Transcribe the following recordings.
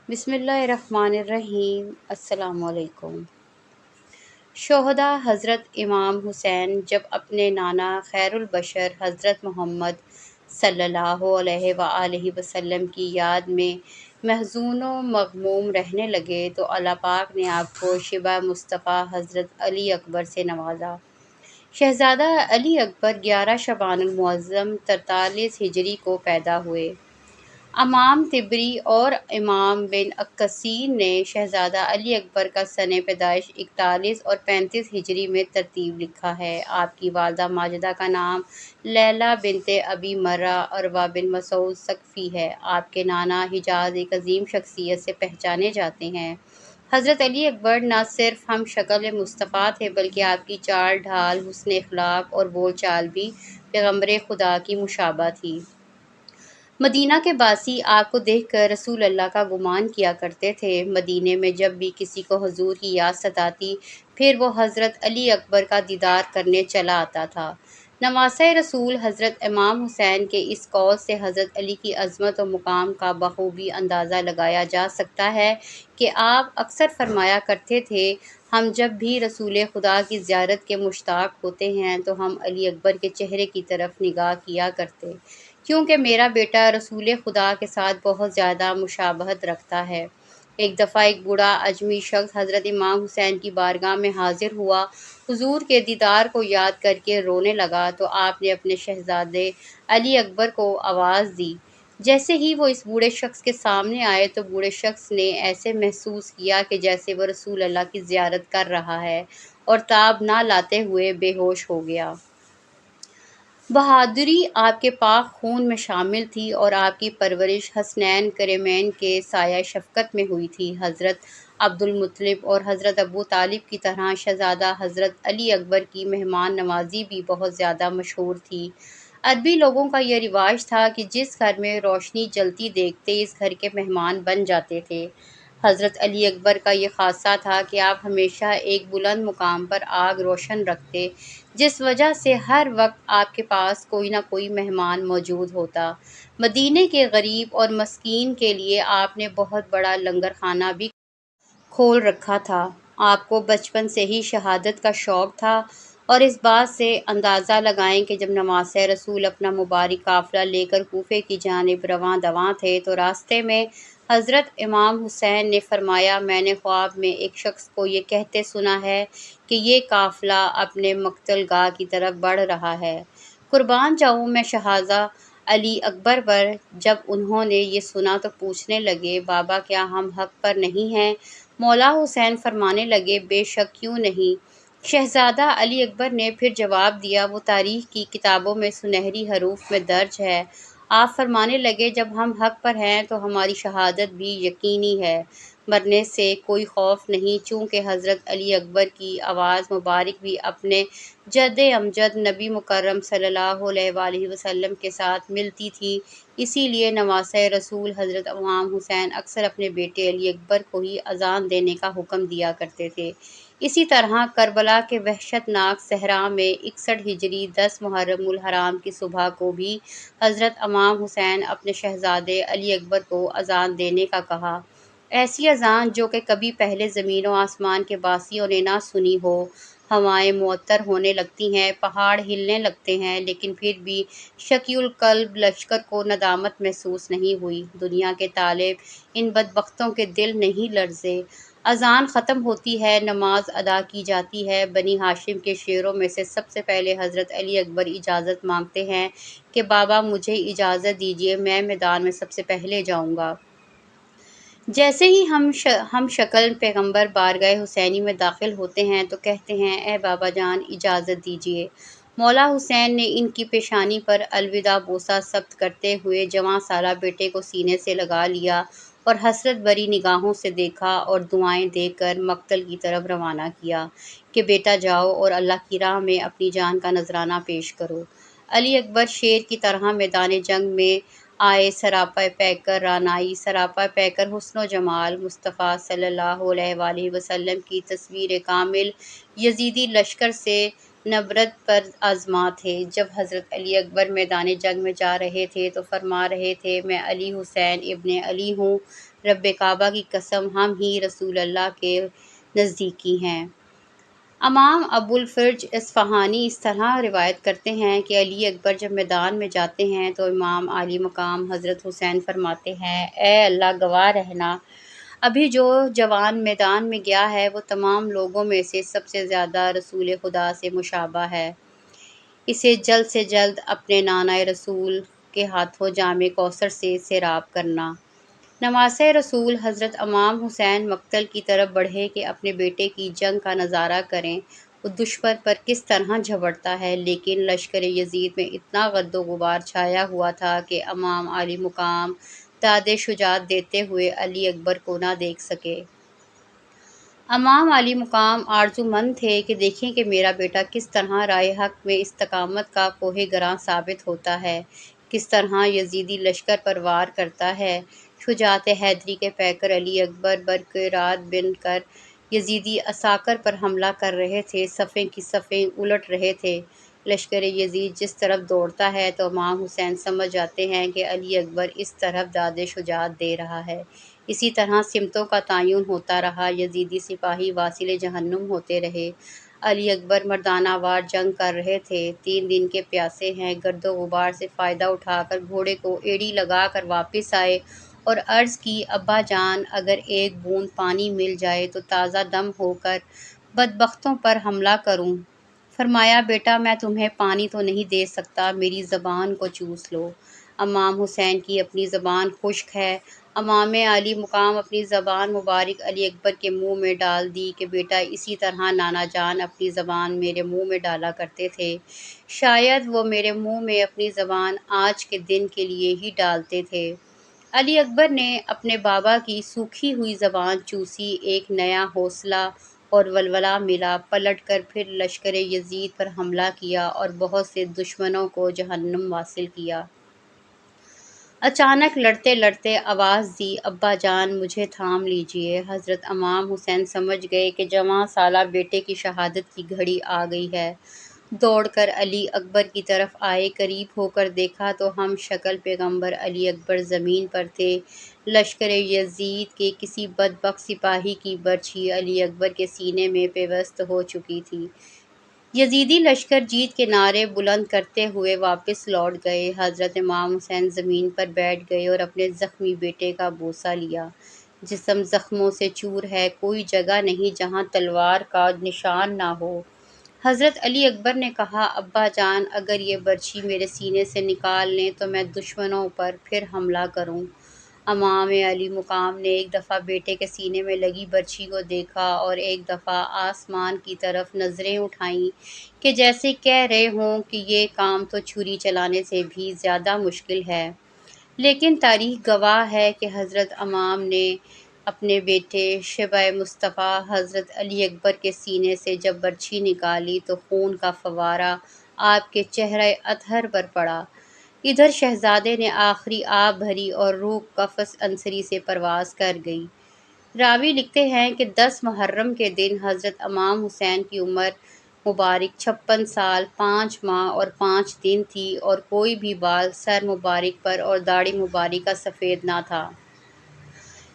بسم اللہ الرحمن الرحیم۔ السلام علیکم۔ شہداء حضرت امام حسین جب اپنے نانا خیر البشر حضرت محمد صلی اللہ علیہ وآلہ وسلم کی یاد میں محزون و مغموم رہنے لگے تو اللہ پاک نے آپ کو شبہ مصطفیٰ حضرت علی اکبر سے نوازا۔ شہزادہ علی اکبر 11 شعبان المعظم 43 ہجری کو پیدا ہوئے۔ امام طبری اور امام بن کثیر نے شہزادہ علی اکبر کا سن پیدائش 41 اور 35 ہجری میں ترتیب لکھا ہے۔ آپ کی والدہ ماجدہ کا نام لیلی بنت ابی مرہ عروہ بن مسعود ثقفی ہے۔ آپ کے نانا حجاز ایک عظیم شخصیت سے پہچانے جاتے ہیں۔ حضرت علی اکبر نہ صرف ہم شکل مصطفیٰ تھے بلکہ آپ کی چال ڈھال، حسن اخلاق اور بول چال بھی پیغمبر خدا کی مشابہ تھی۔ مدینہ کے باسی آپ کو دیکھ کر رسول اللہ کا گمان کیا کرتے تھے۔ مدینے میں جب بھی کسی کو حضور کی یاد ستاتی پھر وہ حضرت علی اکبر کا دیدار کرنے چلا آتا تھا۔ نواسۂ رسول حضرت امام حسین کے اس قول سے حضرت علی کی عظمت و مقام کا بخوبی اندازہ لگایا جا سکتا ہے کہ آپ اکثر فرمایا کرتے تھے، ہم جب بھی رسول خدا کی زیارت کے مشتاق ہوتے ہیں تو ہم علی اکبر کے چہرے کی طرف نگاہ کیا کرتے، کیونکہ میرا بیٹا رسول خدا کے ساتھ بہت زیادہ مشابہت رکھتا ہے۔ ایک دفعہ ایک بوڑھا اجمی شخص حضرت امام حسین کی بارگاہ میں حاضر ہوا، حضور کے دیدار کو یاد کر کے رونے لگا تو آپ نے اپنے شہزادے علی اکبر کو آواز دی۔ جیسے ہی وہ اس بوڑھے شخص کے سامنے آئے تو بوڑھے شخص نے ایسے محسوس کیا کہ جیسے وہ رسول اللہ کی زیارت کر رہا ہے، اور تاب نہ لاتے ہوئے بے ہوش ہو گیا۔ بہادری آپ کے پاک خون میں شامل تھی اور آپ کی پرورش حسنین کریمین کے سایہ شفقت میں ہوئی تھی۔ حضرت عبدالمطلب اور حضرت ابو طالب کی طرح شہزادہ حضرت علی اکبر کی مہمان نوازی بھی بہت زیادہ مشہور تھی۔ عربی لوگوں کا یہ رواج تھا کہ جس گھر میں روشنی جلتی دیکھتے اس گھر کے مہمان بن جاتے تھے۔ حضرت علی اکبر کا یہ خاصہ تھا کہ آپ ہمیشہ ایک بلند مقام پر آگ روشن رکھتے، جس وجہ سے ہر وقت آپ کے پاس کوئی نہ کوئی مہمان موجود ہوتا۔ مدینے کے غریب اور مسکین کے لیے آپ نے بہت بڑا لنگر خانہ بھی کھول رکھا تھا۔ آپ کو بچپن سے ہی شہادت کا شوق تھا، اور اس بات سے اندازہ لگائیں کہ جب نواسۂ رسول اپنا مبارک قافلہ لے کر کوفے کی جانب رواں دواں تھے تو راستے میں حضرت امام حسین نے فرمایا، میں نے خواب میں ایک شخص کو یہ کہتے سنا ہے کہ یہ قافلہ اپنے مقتل گاہ کی طرف بڑھ رہا ہے۔ قربان جاؤں میں شہزادہ علی اکبر پر۔ جب انہوں نے یہ سنا تو پوچھنے لگے، بابا کیا ہم حق پر نہیں ہیں؟ مولا حسین فرمانے لگے، بے شک کیوں نہیں؟ شہزادہ علی اکبر نے پھر جواب دیا، وہ تاریخ کی کتابوں میں سنہری حروف میں درج ہے۔ آپ فرمانے لگے، جب ہم حق پر ہیں تو ہماری شہادت بھی یقینی ہے، مرنے سے کوئی خوف نہیں، چونکہ حضرت علی اکبر کی آواز مبارک بھی اپنے جد امجد نبی مکرم صلی اللہ علیہ وآلہ وسلم کے ساتھ ملتی تھی، اسی لیے نواسۂ رسول حضرت امام حسین اکثر اپنے بیٹے علی اکبر کو ہی اذان دینے کا حکم دیا کرتے تھے۔ اسی طرح کربلا کے وحشت ناک صحرا میں 61 ہجری 10 محرم الحرام کی صبح کو بھی حضرت امام حسین اپنے شہزادے علی اکبر کو اذان دینے کا کہا، ایسی اذان جو کہ کبھی پہلے زمین و آسمان کے باسیوں نے نہ سنی ہو۔ ہوائیں معطر ہونے لگتی ہیں، پہاڑ ہلنے لگتے ہیں، لیکن پھر بھی شقی القلب لشکر کو ندامت محسوس نہیں ہوئی۔ دنیا کے طالب ان بدبختوں کے دل نہیں لرزے۔ اذان ختم ہوتی ہے، نماز ادا کی جاتی ہے۔ بنی ہاشم کے شیروں میں سے سب سے پہلے حضرت علی اکبر اجازت مانگتے ہیں کہ بابا مجھے اجازت دیجیے، میں میدان میں سب سے پہلے جاؤں گا۔ جیسے ہی ہم شکل پیغمبر بارگاہ حسینی میں داخل ہوتے ہیں تو کہتے ہیں، اے بابا جان اجازت دیجیے۔ مولا حسین نے ان کی پیشانی پر الوداع بوسہ ثبت کرتے ہوئے جواں سالہ بیٹے کو سینے سے لگا لیا اور حسرت بھری نگاہوں سے دیکھا اور دعائیں دے کر مقتل کی طرف روانہ کیا کہ بیٹا جاؤ اور اللہ کی راہ میں اپنی جان کا نذرانہ پیش کرو۔ علی اکبر شیر کی طرح میدان جنگ میں آئے، سراپا پیکر رعنائی، سراپا پیکر حسن و جمال، مصطفیٰ صلی اللہ علیہ وآلہ وسلم کی تصویر کامل یزیدی لشکر سے نبرد پر آزما تھے۔ جب حضرت علی اکبر میدان جنگ میں جا رہے تھے تو فرما رہے تھے، میں علی حسین ابن علی ہوں، رب کعبہ کی قسم ہم ہی رسول اللہ کے نزدیکی ہیں۔ امام ابو الفرج اصفہانی اس طرح روایت کرتے ہیں کہ علی اکبر جب میدان میں جاتے ہیں تو امام عالی مقام حضرت حسین فرماتے ہیں، اے اللہ گواہ رہنا، ابھی جو جوان میدان میں گیا ہے وہ تمام لوگوں میں سے سب سے زیادہ رسول خدا سے مشابہ ہے، اسے جلد سے جلد اپنے نانہ رسول کے ہاتھوں جام کوثر سے سیراب کرنا۔ نواسۂ رسول حضرت امام حسین مقتل کی طرف بڑھے کہ اپنے بیٹے کی جنگ کا نظارہ کریں، وہ دشمن پر کس طرح جھپٹتا ہے، لیکن لشکر یزید میں اتنا گرد و غبار چھایا ہوا تھا کہ امام عالی مقام داد شجاعت دیتے ہوئے علی اکبر کو نہ دیکھ سکے۔ امام عالی مقام آرزومند تھے کہ دیکھیں کہ میرا بیٹا کس طرح راہ حق میں استقامت کا کوہ گراں ثابت ہوتا ہے، کس طرح یزیدی لشکر پر وار کرتا ہے۔ شجاعت حیدری کے پیکر علی اکبر برق رعد بن کر یزیدی عساکر پر حملہ کر رہے تھے، صفیں کی صفیں الٹ رہے تھے۔ لشکر یزید جس طرف دوڑتا ہے تو امام حسین سمجھ جاتے ہیں کہ علی اکبر اس طرف داد شجاعت دے رہا ہے، اسی طرح سمتوں کا تعین ہوتا رہا، یزیدی سپاہی واصل جہنم ہوتے رہے۔ علی اکبر مردانہ وار جنگ کر رہے تھے، 3 دن کے پیاسے ہیں، گرد و غبار سے فائدہ اٹھا کر گھوڑے کو ایڑی لگا کر واپس آئے اور عرض کی، ابا جان اگر ایک بوند پانی مل جائے تو تازہ دم ہو کر بدبختوں پر حملہ کروں۔ فرمایا، بیٹا میں تمہیں پانی تو نہیں دے سکتا، میری زبان کو چوس لو۔ امام حسین کی اپنی زبان خشک ہے۔ امام عالی مقام اپنی زبان مبارک علی اکبر کے منہ میں ڈال دی کہ بیٹا اسی طرح نانا جان اپنی زبان میرے منہ میں ڈالا کرتے تھے، شاید وہ میرے منہ میں اپنی زبان آج کے دن کے لیے ہی ڈالتے تھے۔ علی اکبر نے اپنے بابا کی سوکھی ہوئی زبان چوسی، ایک نیا حوصلہ اور ولولہ ملا، پلٹ کر پھر لشکر یزید پر حملہ کیا اور بہت سے دشمنوں کو جہنم واصل کیا۔ اچانک لڑتے لڑتے آواز دی، ابا جان مجھے تھام لیجیے۔ حضرت امام حسین سمجھ گئے کہ جواں سالہ بیٹے کی شہادت کی گھڑی آ گئی ہے، دوڑ کر علی اکبر کی طرف آئے، قریب ہو کر دیکھا تو ہم شکل پیغمبر علی اکبر زمین پر تھے، لشکر یزید کے کسی بدبخت سپاہی کی برچھی علی اکبر کے سینے میں پیوست ہو چکی تھی۔ یزیدی لشکر جیت کے نعرے بلند کرتے ہوئے واپس لوٹ گئے۔ حضرت امام حسین زمین پر بیٹھ گئے اور اپنے زخمی بیٹے کا بوسہ لیا۔ جسم زخموں سے چور ہے، کوئی جگہ نہیں جہاں تلوار کا نشان نہ ہو۔ حضرت علی اکبر نے کہا، ابا جان اگر یہ برچھی میرے سینے سے نکال لیں تو میں دشمنوں پر پھر حملہ کروں۔ امام علی مقام نے ایک دفعہ بیٹے کے سینے میں لگی برچھی کو دیکھا اور ایک دفعہ آسمان کی طرف نظریں اٹھائیں کہ جیسے کہہ رہے ہوں کہ یہ کام تو چھری چلانے سے بھی زیادہ مشکل ہے۔ لیکن تاریخ گواہ ہے کہ حضرت امام نے اپنے بیٹے شبہ مصطفیٰ حضرت علی اکبر کے سینے سے جب برچھی نکالی تو خون کا فوارہ آپ کے چہرہ اطہر پر پڑا۔ ادھر شہزادے نے آخری آب بھری اور روح قفس انصری سے پرواز کر گئی۔ راوی لکھتے ہیں کہ 10 محرم کے دن حضرت امام حسین کی عمر مبارک 56 سال 5 ماہ اور 5 دن تھی اور کوئی بھی بال سر مبارک پر اور داڑھی مبارک کا سفید نہ تھا۔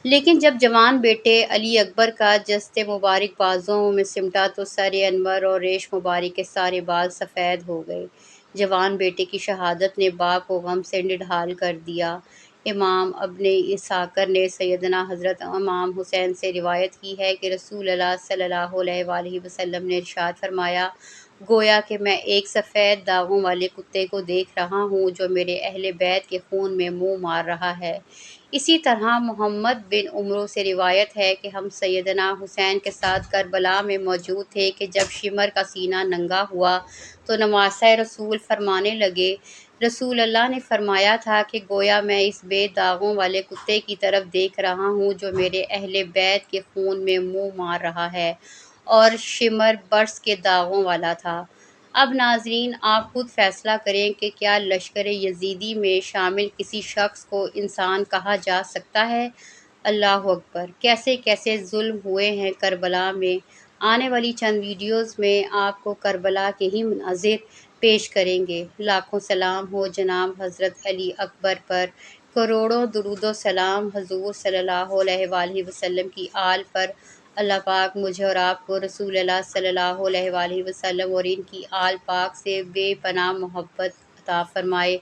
لیکن جب جوان بیٹے علی اکبر کا جسد مبارک بازوؤں میں سمٹا تو سر انور اور ریش مبارک کے سارے بال سفید ہو گئے۔ جوان بیٹے کی شہادت نے باپ کو غم سے نڈھال کر دیا۔ امام ابن اسحاق نے سیدنا حضرت امام حسین سے روایت کی ہے کہ رسول اللہ صلی اللہ علیہ وآلہ وسلم نے ارشاد فرمایا، گویا کہ میں ایک سفید داغوں والے کتے کو دیکھ رہا ہوں جو میرے اہل بیت کے خون میں منہ مار رہا ہے۔ اسی طرح محمد بن عمرو سے روایت ہے کہ ہم سیدنا حسین کے ساتھ کربلا میں موجود تھے کہ جب شمر کا سینہ ننگا ہوا تو نواسۂ رسول فرمانے لگے، رسول اللہ نے فرمایا تھا کہ گویا میں اس بے داغوں والے کتے کی طرف دیکھ رہا ہوں جو میرے اہل بیت کے خون میں منہ مار رہا ہے، اور شمر برس کے داغوں والا تھا۔ اب ناظرین آپ خود فیصلہ کریں کہ کیا لشکر یزیدی میں شامل کسی شخص کو انسان کہا جا سکتا ہے؟ اللہ اکبر! کیسے کیسے ظلم ہوئے ہیں کربلا میں، آنے والی چند ویڈیوز میں آپ کو کربلا کے ہی مناظر پیش کریں گے۔ لاکھوں سلام ہو جناب حضرت علی اکبر پر، کروڑوں درود و سلام حضور صلی اللہ علیہ وآلہ وسلم کی آل پر۔ اللہ پاک مجھے اور آپ کو رسول اللہ صلی اللہ علیہ وآلہ وسلم اور ان کی آل پاک سے بے پناہ محبت عطا فرمائے،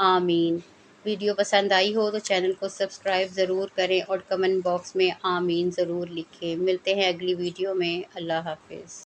آمین۔ ویڈیو پسند آئی ہو تو چینل کو سبسکرائب ضرور کریں اور کمنٹ باکس میں آمین ضرور لکھیں۔ ملتے ہیں اگلی ویڈیو میں۔ اللہ حافظ۔